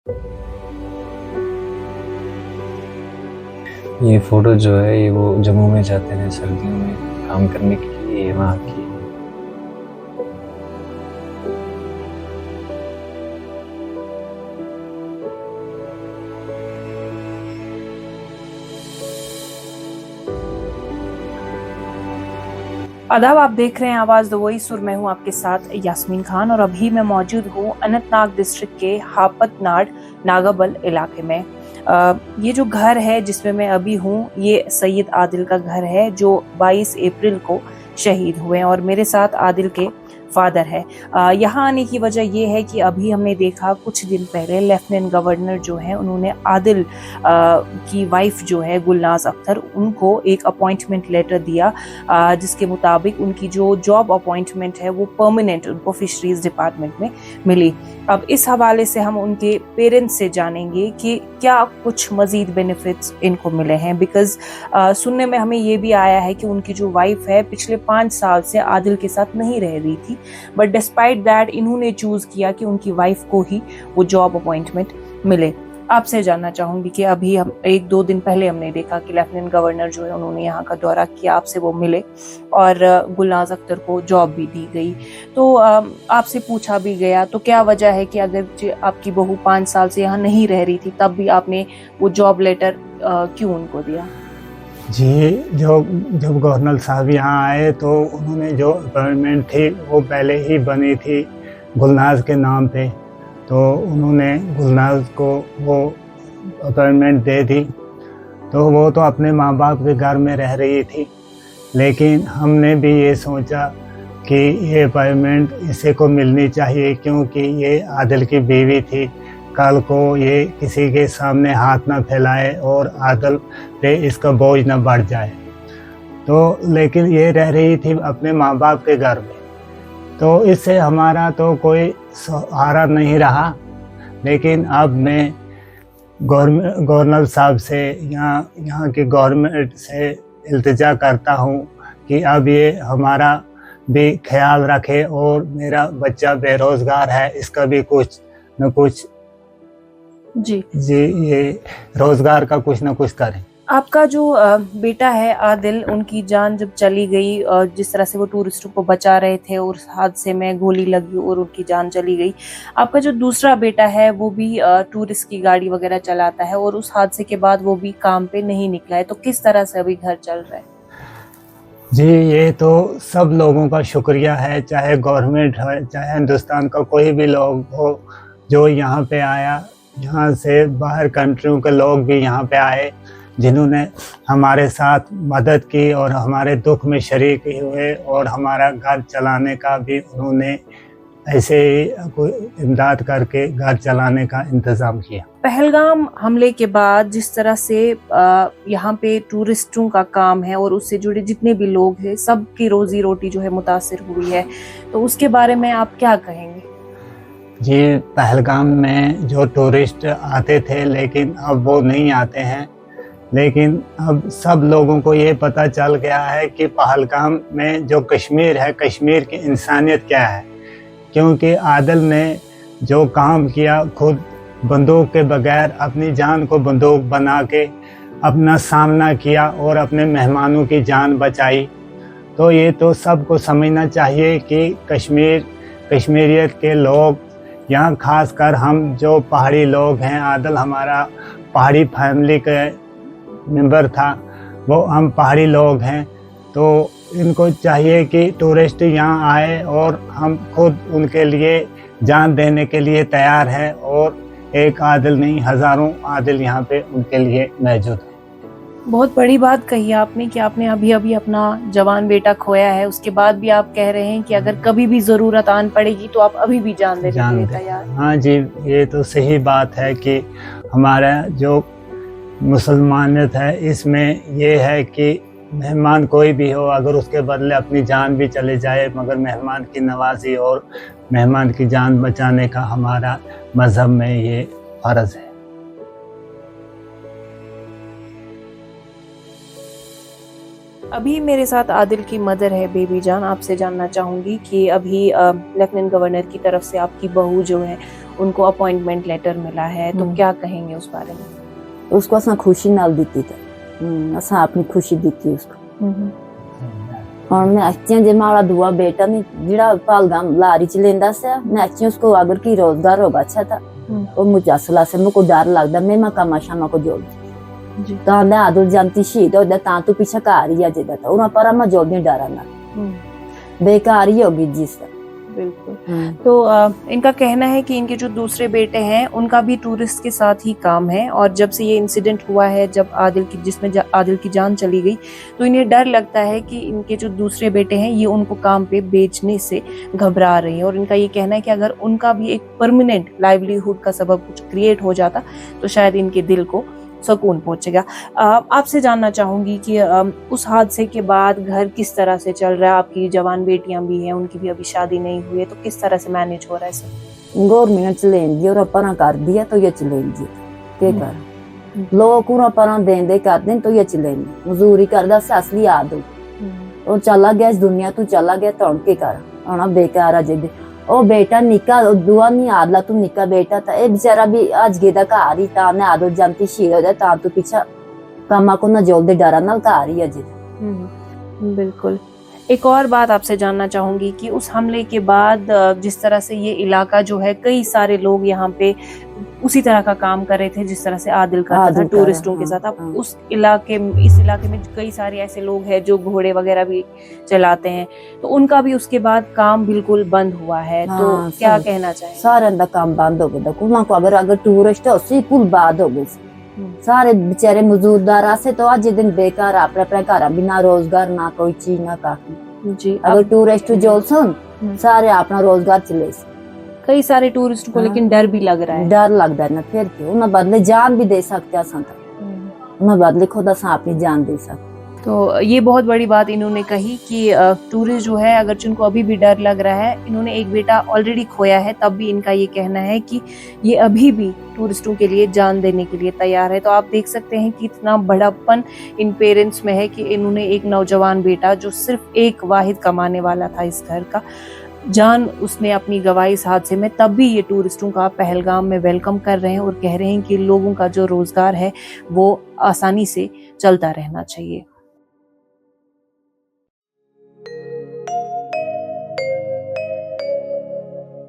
ये फ़ोटो जो है ये वो जम्मू में जाते हैं सर्दियों में काम करने के लिए, ये वहाँ की है। आदाब, आप देख रहे हैं आवाज़ द वॉइस और मैं हूं आपके साथ यास्मीन खान। और अभी मैं मौजूद हूं अनंतनाग डिस्ट्रिक्ट के हापतनाड नागाबल इलाके में। ये जो घर है जिसमें मैं अभी हूं, ये सैयद आदिल का घर है जो 22 अप्रैल को शहीद हुए और मेरे साथ आदिल के फादर है। यहाँ आने की वजह ये है कि अभी हमने देखा कुछ दिन पहले लेफ्टिनेंट गवर्नर जो है उन्होंने आदिल की वाइफ जो है गुलनाज अख्तर, उनको एक अपॉइंटमेंट लेटर दिया जिसके मुताबिक उनकी जो जॉब अपॉइंटमेंट है वो परमानेंट उनको फिशरीज डिपार्टमेंट में मिली। अब इस हवाले से हम उनके पेरेंट्स से जानेंगे कि क्या कुछ मजीद बेनिफिट्स इनको मिले हैं, बिकॉज सुनने में हमें ये भी आया है कि उनकी जो वाइफ है पिछले 5 साल से आदिल के साथ नहीं रह रही थी, बट डिस्पाइट दैट इन्होंने चूज किया कि उनकी वाइफ को ही वो जॉब अपॉइंटमेंट मिले। आपसे जानना चाहूंगी कि अभी हम 1-2 दिन पहले हमने देखा कि लेफ्टिनेंट गवर्नर जो है उन्होंने यहाँ का दौरा किया, आपसे वो मिले और गुलनाज अख्तर को जॉब भी दी गई। तो आपसे पूछा भी गया तो क्या वजह है कि अगर आपकी बहू 5 साल से यहाँ नहीं रह रही थी तब भी आपने वो जॉब लेटर क्यों उनको दिया? जी, जब गवर्नर साहब यहाँ आए तो उन्होंने जो अपॉइंटमेंट थी वो पहले ही बनी थी गुलनाज के नाम पे, तो उन्होंने गुलनाज को वो अपॉइंटमेंट दे दी। तो वो तो अपने माँ बाप के घर में रह रही थी, लेकिन हमने भी ये सोचा कि ये अपॉइंटमेंट इसे को मिलनी चाहिए क्योंकि ये आदिल की बीवी थी। कल को ये किसी के सामने हाथ ना फैलाए और आदिल पे इसका बोझ ना बढ़ जाए। तो लेकिन ये रह रही थी अपने माँ बाप के घर में, तो इससे हमारा तो कोई सहारा नहीं रहा। लेकिन अब मैं गवर्नर साहब से यहाँ की गवर्नमेंट से इल्तिजा करता हूँ कि अब ये हमारा भी ख्याल रखे और मेरा बच्चा बेरोज़गार है, इसका भी कुछ न कुछ जी ये रोज़गार का कुछ न कुछ करें। आपका जो बेटा है आदिल, उनकी जान जब चली गई, जिस तरह से वो टूरिस्टों को बचा रहे थे और हादसे में गोली लगी और उनकी जान चली गई, आपका जो दूसरा बेटा है वो भी टूरिस्ट की गाड़ी वगैरह चलाता है और उस हादसे के बाद वो भी काम पे नहीं निकला है, तो किस तरह से अभी घर चल रहा है? जी, ये तो सब लोगों का शुक्रिया है, चाहे गवर्नमेंट है, चाहे हिंदुस्तान का कोई भी लोग हो जो यहाँ पे आया। यहाँ से बाहर कंट्रियों के लोग भी यहाँ पे आए जिन्होंने हमारे साथ मदद की और हमारे दुख में शरीक हुए और हमारा घर चलाने का भी उन्होंने ऐसे ही कोई इमदाद करके घर चलाने का इंतज़ाम किया। पहलगाम हमले के बाद जिस तरह से यहाँ पे टूरिस्टों का काम है और उससे जुड़े जितने भी लोग हैं सबकी रोजी रोटी जो है मुतासिर हुई है, तो उसके बारे में आप क्या कहेंगे? जी, पहलगाम में जो टूरिस्ट आते थे लेकिन अब वो नहीं आते हैं, लेकिन अब सब लोगों को ये पता चल गया है कि पहलगाम में जो कश्मीर है, कश्मीर की इंसानियत क्या है। क्योंकि आदिल ने जो काम किया, खुद बंदूक के बगैर अपनी जान को बंदूक बना के अपना सामना किया और अपने मेहमानों की जान बचाई। तो ये तो सबको समझना चाहिए कि कश्मीरियत के लोग यहाँ, खासकर हम जो पहाड़ी लोग हैं, आदिल हमारा पहाड़ी फैमिली के मेंबर था, वो हम पहाड़ी लोग हैं, तो इनको चाहिए कि टूरिस्ट यहाँ आए और हम खुद उनके लिए जान देने के लिए तैयार हैं और एक आदिल नहीं हज़ारों आदिल यहाँ पे उनके लिए मौजूद है। बहुत बड़ी बात कही आपने कि आपने अभी अभी अपना जवान बेटा खोया है, उसके बाद भी आप कह रहे हैं कि अगर कभी भी ज़रूरत आन पड़ेगी तो आप अभी भी जान देने के लिए तैयार हैं। हाँ जी, ये तो सही बात है कि हमारा जो मुसलमानियत है इसमें ये है कि मेहमान कोई भी हो, अगर उसके बदले अपनी जान भी चले जाए, मगर मेहमान की नवाजी और मेहमान की जान बचाने का हमारा मज़हब में ये फ़र्ज़ है। अभी मेरे साथ आदिल की मदर है बेबी जान। आपसे जानना चाहूँगी कि अभी लेफ्टिनेंट गवर्नर की तरफ से आपकी बहू जो है उनको अपॉइंटमेंट लेटर मिला है, तो क्या कहेंगे उस बारे में? उसको असा खुशी नाल दिती थे, असा अपनी खुशी दिती उसको। और मैं अच्छे जे माड़ा दुआ बेटा ने जिड़ा पालगाम लारी च लेंदा से, मैं अच्छे उसको अगर की रोजगार होगा अच्छा था, और मुझे असला से मुझको डर लगदा मैं मा कमा शामा को जोड़ जी। ਤਾਂ ਮੈਂ ਆਦੁਲ ਜਾਂਦੀ ਸ਼ਹੀਦ ਹੋ ਜਾ ਤਾਂ ਤੂੰ ਪਿੱਛੇ ਘਰ ਹੀ ਆ ਜਿਹਦਾ ਤਾਂ ਉਹਨਾਂ ਪਰ ਮੈਂ ਜੋੜ ਨਹੀਂ ਡਰਾ ਨਾ बेकार ही होगी जिस बिल्कुल। तो इनका कहना है कि इनके जो दूसरे बेटे हैं उनका भी टूरिस्ट के साथ ही काम है, और जब से ये इंसिडेंट हुआ है, जब आदिल की जान चली गई, तो इन्हें डर लगता है कि इनके जो दूसरे बेटे हैं ये उनको काम पे बेचने से घबरा रही हैं, और इनका ये कहना है कि अगर उनका भी एक परमानेंट लाइवलीहुड का सबब कुछ क्रिएट हो जाता तो शायद इनके दिल को सुकून पहुंचेगा। आपसे जानना चाहूंगी कि उस हादसे के बाद घर किस तरह से चल रहा है? आपकी जवान बेटियां भी हैं, उनकी भी अभी शादी नहीं हुई है, तो किस तरह से मैनेज हो रहा है सब? गवर्नमेंट चलेंगी और अपना कर दिया तो ये चलेंगी, क्या कर लोग अपना देंदे कर दें तो ये चलेंगी। मजदूरी करदा से असली आदू और चला गया इस दुनिया तू चला गया तो के कर आना बेकार आ जे ओ बेटा निका दुआ नहीं आदला तू निका बेटा था ए बेचारा भी आज गेदा घर ही ता ने आदो जानती शीर हो जाए ता तू पीछा कामा को ना जोल दे डरा ना घर ही अजे। बिल्कुल। एक और बात आपसे जानना चाहूंगी कि उस हमले के बाद जिस तरह से ये इलाका जो है, कई सारे लोग यहाँ पे उसी तरह का काम कर रहे थे जिस तरह से आदिल करता था टूरिस्टों के साथ। अब इस इलाके में कई सारे ऐसे लोग हैं जो घोड़े वगैरह भी चलाते हैं, तो उनका भी उसके बाद काम बिल्कुल बंद हुआ है, तो क्या कहना चाहिए? सारे दा काम बंद हो गया को अगर टूरिस्ट हो सी कुल बाद हो गए सारे बेचारे मजदूरदार से तो आज दिन बेकार अपने अपने घर बिना रोजगार ना कोई चीज ना काफी जी। अगर टूरिस्ट जो सुन सारे अपना रोजगार चले कई सारे टूरिस्ट को लेकिन डर भी लग रहा है। डर लगता है ना, फिर क्यों उन्हें बदले जान भी दे सकते हैं, उन्हें बदले खुद अपनी जान दे सकते। तो ये बहुत बड़ी बात इन्होंने कही कि टूरिस्ट जो है, अगर जिनको अभी भी डर लग रहा है, इन्होंने एक बेटा ऑलरेडी खोया है, तब भी इनका ये कहना है कि ये अभी भी टूरिस्टों के लिए जान देने के लिए तैयार है। तो आप देख सकते हैं कि इतना बड़ापन इन पेरेंट्स में है कि इन्होंने एक नौजवान बेटा जो सिर्फ एक वाहिद कमाने वाला था इस घर का, जान उसने अपनी गवाई इस हादसे में, तब भी ये टूरिस्टों का पहलगाम में वेलकम कर रहे हैं और कह रहे हैं कि लोगों का जो रोजगार है वो आसानी से चलता रहना चाहिए।